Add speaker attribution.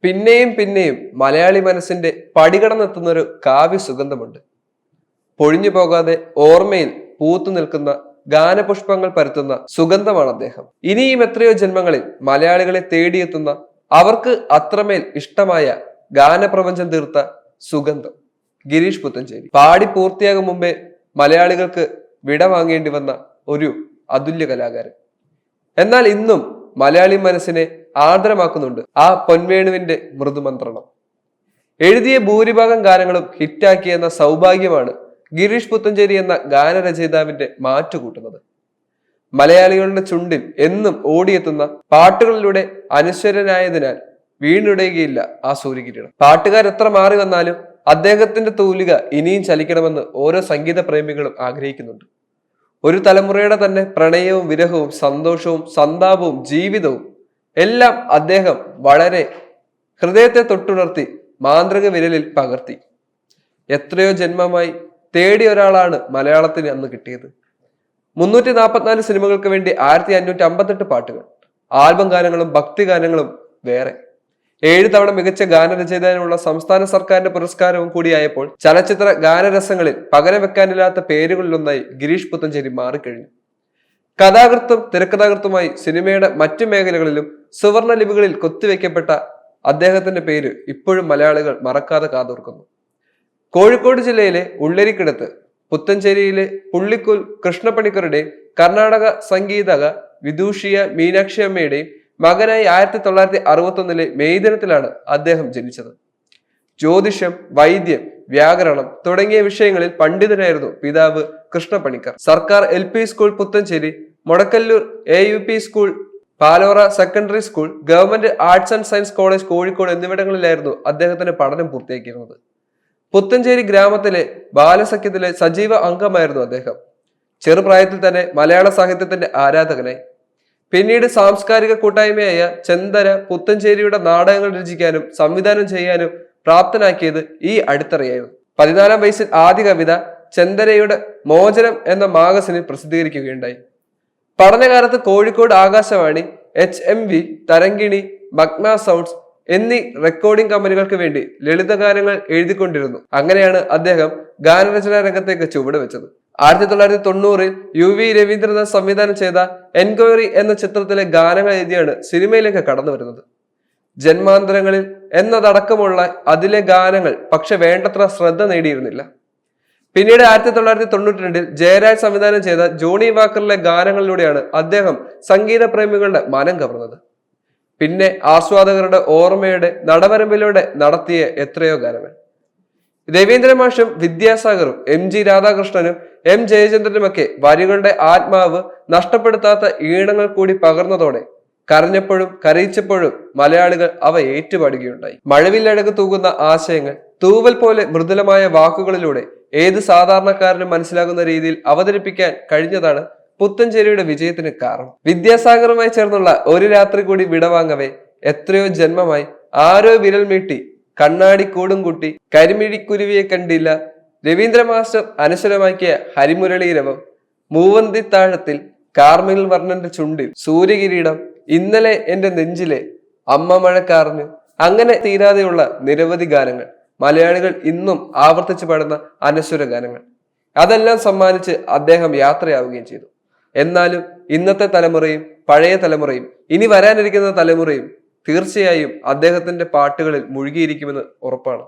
Speaker 1: പിന്നെയും പിന്നെയും മലയാളി മനസ്സിന്റെ പടികടന്നെത്തുന്ന ഒരു കാവ്യ സുഗന്ധമുണ്ട്. പൊഴിഞ്ഞു പോകാതെ ഓർമ്മയിൽ പൂത്തു നിൽക്കുന്ന ഗാനപുഷ്പങ്ങൾ പരത്തുന്ന സുഗന്ധമാണ് അദ്ദേഹം. ഇനിയും എത്രയോ ജന്മങ്ങളിൽ മലയാളികളെ തേടിയെത്തുന്ന, അവർക്ക് അത്രമേൽ ഇഷ്ടമായ ഗാനപ്രപഞ്ചം തീർത്ത സുഗന്ധം ഗിരീഷ് പുത്തഞ്ചേരി. പാടി പൂർത്തിയാകും മുമ്പേ മലയാളികൾക്ക് വിട വാങ്ങേണ്ടി വന്ന ഒരു അതുല്യ കലാകാരൻ. എന്നാൽ ഇന്നും മലയാളി മനസ്സിനെ ആർദ്രമാക്കുന്നുണ്ട് ആ പൊൻവേണുവിന്റെ മൃദുമന്ത്രണം. എഴുതിയ ഭൂരിഭാഗം ഗാനങ്ങളും ഹിറ്റാക്കിയെന്ന സൗഭാഗ്യമാണ് ഗിരീഷ് പുത്തഞ്ചേരി എന്ന ഗാനരചയിതാവിന്റെ മാറ്റുകൂട്ടുന്നത്. മലയാളികളുടെ ചുണ്ടിൽ എന്നും ഓടിയെത്തുന്ന പാട്ടുകളിലൂടെ അനശ്വരനായതിനാൽ വീണുടയുകയില്ല ആ സൂര്യകിരീടം. പാട്ടുകാരെത്ര മാറി വന്നാലും അദ്ദേഹത്തിന്റെ തൂലിക ഇനിയും ചലിക്കണമെന്ന് ഓരോ സംഗീത പ്രേമികളും ആഗ്രഹിക്കുന്നുണ്ട്. ഒരു തലമുറയുടെ തന്നെ പ്രണയവും വിരഹവും സന്തോഷവും സന്താപവും ജീവിതവും എല്ലാം അദ്ദേഹം വളരെ ഹൃദയത്തെ തൊട്ടുണർത്തി മാന്ത്രിക വിരലിൽ പകർത്തി. എത്രയോ ജന്മമായി തേടിയ ഒരാളാണ് മലയാളത്തിന് അന്ന് കിട്ടിയത്. 344 സിനിമകൾക്ക് വേണ്ടി 1558 പാട്ടുകൾ, ആൽബം ഗാനങ്ങളും ഭക്തി ഗാനങ്ങളും വേറെ. 7 തവണ മികച്ച ഗാനരചയിതാവിനുള്ള സംസ്ഥാന സർക്കാരിന്റെ പുരസ്കാരവും കൂടിയായപ്പോൾ ചലച്ചിത്ര ഗാനരസങ്ങളിൽ പകരം വെക്കാനില്ലാത്ത പേരുകളിലൊന്നായി ഗിരീഷ് പുത്തഞ്ചേരി മാറിക്കഴിഞ്ഞു. കഥാകൃത്തും തിരക്കഥാകൃത്തുമായി സിനിമയുടെ മറ്റു മേഖലകളിലും സുവർണ ലിപികളിൽ കൊത്തിവെക്കപ്പെട്ട അദ്ദേഹത്തിന്റെ പേര് ഇപ്പോഴും മലയാളികൾ മറക്കാതെ കാതോർക്കുന്നു. കോഴിക്കോട് ജില്ലയിലെ ഉള്ളരിക്കടുത്ത് പുത്തഞ്ചേരിയിലെ പുള്ളിക്കുൽ കൃഷ്ണപ്പണിക്കരുടെയും കർണാടക സംഗീതക വിദൂഷിയ മീനാക്ഷി അമ്മയുടെയും മകനായി 1961 മെയ് ദിനത്തിലാണ് അദ്ദേഹം ജനിച്ചത്. ജ്യോതിഷം, വൈദ്യം, വ്യാകരണം തുടങ്ങിയ വിഷയങ്ങളിൽ പണ്ഡിതനായിരുന്നു പിതാവ് കൃഷ്ണപ്പണിക്കർ. സർക്കാർ LP school Puthancheri, Modakkallur AUP school, Palora secondary school, government arts and science college Kozhikode എന്നിവിടങ്ങളിലായിരുന്നു അദ്ദേഹത്തിന്റെ പഠനം പൂർത്തിയാക്കിയിരുന്നത്. പുത്തഞ്ചേരി ഗ്രാമത്തിലെ ബാലസഖ്യത്തിലെ സജീവ അംഗമായിരുന്നു അദ്ദേഹം. ചെറുപ്രായത്തിൽ തന്നെ മലയാള സാഹിത്യത്തിന്റെ ആരാധകനായി. പിന്നീട് സാംസ്കാരിക കൂട്ടായ്മയായ ചെന്തര പുത്തഞ്ചേരിയുടെ നാടകങ്ങൾ രചിക്കാനും സംവിധാനം ചെയ്യാനും പ്രാപ്തനാക്കിയത് ഈ അടിത്തറയായിരുന്നു. 14-ാം വയസ്സിൽ ആദ്യ കവിത ചെന്തരയുടെ മോചനം എന്ന മാഗസിനിൽ പ്രസിദ്ധീകരിക്കുകയുണ്ടായി. പഠനകാലത്ത് Kozhikode Akashvani, HMV, Tharangini, Magna sounds എന്നീ റെക്കോർഡിംഗ് കമ്പനികൾക്ക് വേണ്ടി ലളിതഗാനങ്ങൾ എഴുതിക്കൊണ്ടിരുന്നു. അങ്ങനെയാണ് അദ്ദേഹം ഗാനരചനാ രംഗത്തേക്ക് ചുവടുവെച്ചത്. 1990-ൽ UV രവീന്ദ്രനാഥ് സംവിധാനം ചെയ്ത എൻക്വയറി എന്ന ചിത്രത്തിലെ ഗാനങ്ങൾ എഴുതിയാണ് സിനിമയിലേക്ക് കടന്നു വരുന്നത്. ജന്മാന്തരങ്ങളിൽ എന്നതടക്കമുള്ള അതിലെ ഗാനങ്ങൾ പക്ഷെ വേണ്ടത്ര ശ്രദ്ധ നേടിയിരുന്നില്ല. പിന്നീട് 1992-ൽ ജയരാജ് സംവിധാനം ചെയ്ത ജോണി വാക്കറിലെ ഗാനങ്ങളിലൂടെയാണ് അദ്ദേഹം സംഗീത പ്രേമികളുടെ മനം കവർന്നത്. പിന്നെ ആസ്വാദകരുടെ ഓർമ്മയുടെ നടവരമ്പിലൂടെ നടത്തിയ എത്രയോ ഗാനങ്ങൾ. രവീന്ദ്ര മാഷും വിദ്യാസാഗറും MG രാധാകൃഷ്ണനും M ജയചന്ദ്രനുമൊക്കെ വരികളുടെ ആത്മാവ് നഷ്ടപ്പെടുത്താത്ത ഈണങ്ങൾ കൂടി പകർന്നതോടെ കരഞ്ഞപ്പോഴും കരയിച്ചപ്പോഴും മലയാളികൾ അവ ഏറ്റുപാടുകയുണ്ടായി. മഴവില്ലഴക് തൂകുന്ന ആശയങ്ങൾ തൂവൽ പോലെ മൃദുലമായ വാക്കുകളിലൂടെ ഏത് സാധാരണക്കാരനും മനസ്സിലാകുന്ന രീതിയിൽ അവതരിപ്പിക്കാൻ കഴിഞ്ഞതാണ് പുത്തഞ്ചേരിയുടെ വിജയത്തിന് കാരണം. വിദ്യാസാഗറുമായി ചേർന്നുള്ള ഒരു രാത്രി കൂടി വിടവാങ്ങവേ, എത്രയോ ജന്മമായി, ആരോ വിരൽ മീട്ടി, കണ്ണാടി കൂടും കൂട്ടി, കരിമിഴിക്കുരുവിയെ കണ്ടില്ല, രവീന്ദ്ര മാസ്റ്റർ അനശ്വരമാക്കിയ ഹരിമുരളീരവം, മൂവന്തിത്താഴത്തിൽ, കാർമിൽ വർണ്ണന്റെ ചുണ്ടിൽ, സൂര്യകിരീടം, ഇന്നലെ എന്റെ നെഞ്ചിലെ, അമ്മ മഴക്കാറിന്, അങ്ങനെ തീരാതെയുള്ള നിരവധി ഗാനങ്ങൾ, മലയാളികൾ ഇന്നും ആവർത്തിച്ചു പാടുന്ന അനശ്വര ഗാനങ്ങൾ. അതെല്ലാം സമ്മാനിച്ച് അദ്ദേഹം യാത്രയാവുകയും ചെയ്തു. എന്നാലും ഇന്നത്തെ തലമുറയും പഴയ തലമുറയും ഇനി വരാനിരിക്കുന്ന തലമുറയും തീർച്ചയായും അദ്ദേഹത്തിന്റെ പാട്ടുകളിൽ മുഴുകിയിരിക്കുമെന്ന് ഉറപ്പാണ്.